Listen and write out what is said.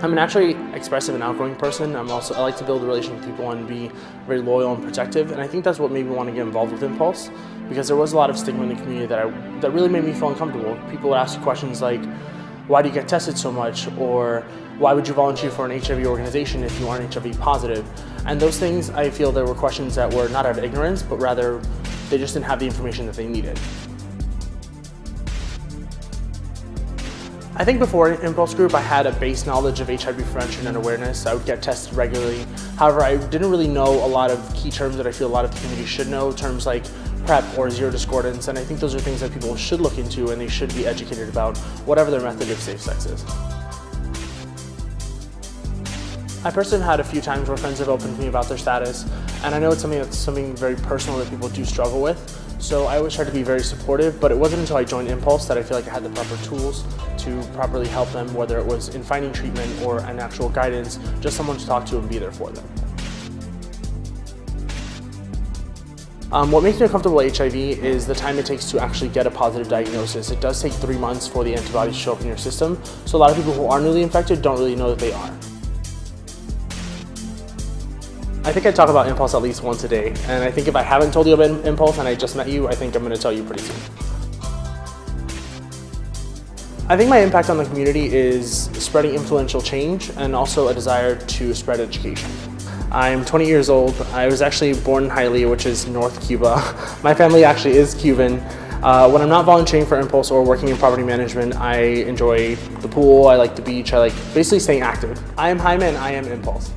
I'm a naturally expressive and outgoing person. I like to build a relationship with people and be very loyal and protective, and I think that's what made me want to get involved with Impulse, because there was a lot of stigma in the community that really made me feel uncomfortable. People would ask you questions like, why do you get tested so much? Or why would you volunteer for an HIV organization if you aren't HIV positive? And those things, I feel there were questions that were not out of ignorance, but rather they just didn't have the information that they needed. I think before Impulse Group, I had a base knowledge of HIV prevention and awareness. I would get tested regularly. However, I didn't really know a lot of key terms that I feel a lot of the community should know, terms like PrEP or zero discordance, and I think those are things that people should look into and they should be educated about, whatever their method of safe sex is. I personally have had a few times where friends have opened to me about their status, and I know it's something very personal that people do struggle with, so I always try to be very supportive, but it wasn't until I joined Impulse that I feel like I had the proper tools to properly help them, whether it was in finding treatment or an actual guidance, just someone to talk to and be there for them. What makes me uncomfortable with HIV is the time it takes to actually get a positive diagnosis. It does take 3 months for the antibodies to show up in your system, so a lot of people who are newly infected don't really know that they are. I think I talk about Impulse at least once a day, and I think if I haven't told you about Impulse and I just met you, I think I'm going to tell you pretty soon. I think my impact on the community is spreading influential change and also a desire to spread education. I'm 20 years old. I was actually born in Hialeah, which is North Cuba. My family actually is Cuban. When I'm not volunteering for Impulse or working in property management, I enjoy the pool, I like the beach, I like basically staying active. I am Jaime and I am Impulse.